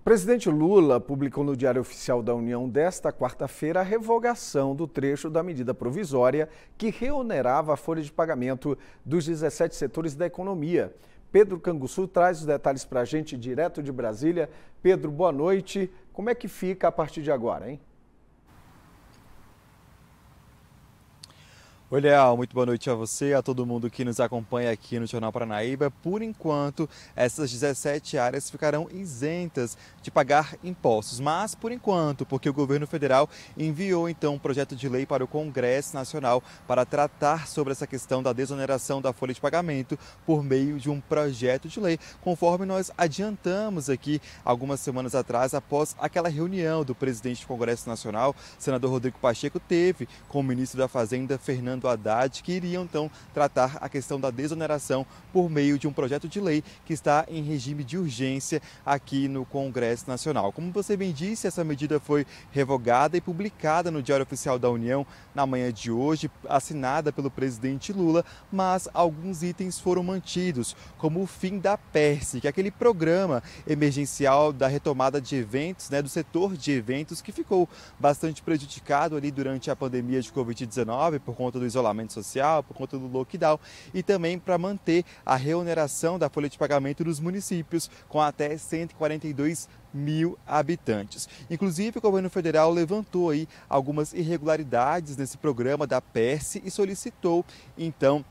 presidente Lula publicou no Diário Oficial da União desta quarta-feira a revogação do trecho da medida provisória que reonerava a folha de pagamento dos 17 setores da economia. Pedro Canguçu traz os detalhes para a gente direto de Brasília. Pedro, boa noite. Como é que fica a partir de agora, hein? Oi, Leal, muito boa noite a você, a todo mundo que nos acompanha aqui no Jornal Paranaíba. Por enquanto, essas 17 áreas ficarão isentas de pagar impostos, mas por enquanto, porque o governo federal enviou então um projeto de lei para o Congresso Nacional para tratar sobre essa questão da desoneração da folha de pagamento por meio de um projeto de lei, conforme nós adiantamos aqui algumas semanas atrás, após aquela reunião do presidente do Congresso Nacional, senador Rodrigo Pacheco, teve com o ministro da Fazenda, Fernando Haddad, que iriam então tratar a questão da desoneração por meio de um projeto de lei que está em regime de urgência aqui no Congresso Nacional. Como você bem disse, essa medida foi revogada e publicada no Diário Oficial da União na manhã de hoje, assinada pelo presidente Lula, mas alguns itens foram mantidos, como o fim da PERSE, que é aquele programa emergencial da retomada de eventos, do setor de eventos, que ficou bastante prejudicado ali durante a pandemia de Covid-19 por conta do isolamento social, por conta do lockdown, e também para manter a reoneração da folha de pagamento dos municípios com até 142 mil habitantes. Inclusive, o governo federal levantou aí algumas irregularidades nesse programa da PERSE e solicitou, então,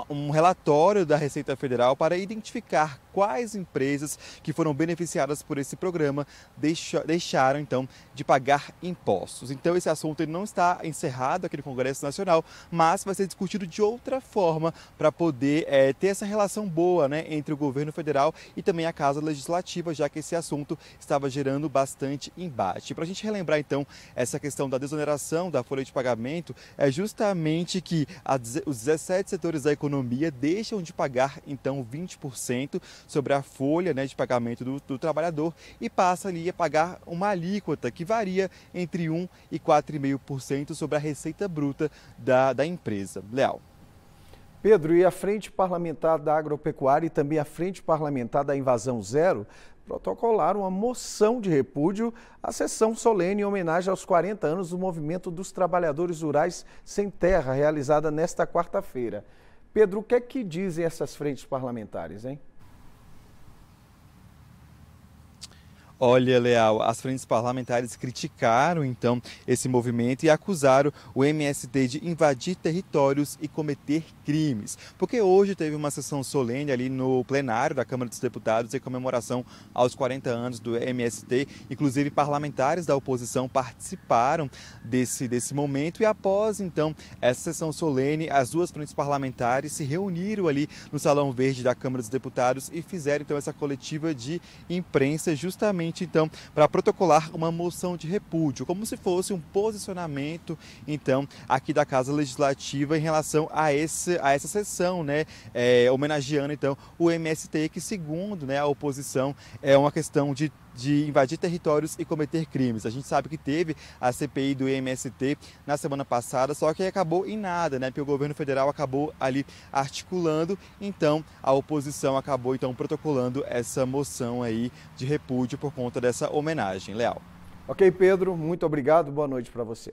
um relatório da Receita Federal para identificar quais empresas que foram beneficiadas por esse programa deixaram, então, de pagar impostos. Então, esse assunto ele não está encerrado aqui no Congresso Nacional, mas vai ser discutido de outra forma para poder ter essa relação boa, entre o governo federal e também a Casa Legislativa, já que esse assunto estava gerando bastante embate. Para a gente relembrar, então, essa questão da desoneração da folha de pagamento, é justamente que os 17 setores da economia deixam de pagar, então, 20% sobre a folha de pagamento do trabalhador e passa ali a pagar uma alíquota que varia entre 1% e 4,5% sobre a receita bruta da empresa. Leal. Pedro, e a Frente Parlamentar da Agropecuária e também a Frente Parlamentar da Invasão Zero protocolaram uma moção de repúdio à sessão solene em homenagem aos 40 anos do Movimento dos Trabalhadores Rurais Sem Terra, realizada nesta quarta-feira. Pedro, o que é que dizem essas frentes parlamentares, hein? Olha, Leal, as frentes parlamentares criticaram, então, esse movimento e acusaram o MST de invadir territórios e cometer crimes. Porque hoje teve uma sessão solene ali no plenário da Câmara dos Deputados em comemoração aos 40 anos do MST. Inclusive, parlamentares da oposição participaram desse momento e após, então, essa sessão solene, as duas frentes parlamentares se reuniram ali no Salão Verde da Câmara dos Deputados e fizeram, então, essa coletiva de imprensa justamente então, para protocolar uma moção de repúdio, como se fosse um posicionamento, então, aqui da Casa Legislativa em relação a essa sessão, homenageando, então, o MST, que, segundo a oposição, é uma questão de invadir territórios e cometer crimes. A gente sabe que teve a CPI do MST na semana passada, só que acabou em nada, porque o governo federal acabou ali articulando, então a oposição acabou então protocolando essa moção aí de repúdio por conta dessa homenagem. Leal. Ok, Pedro, muito obrigado, boa noite para você.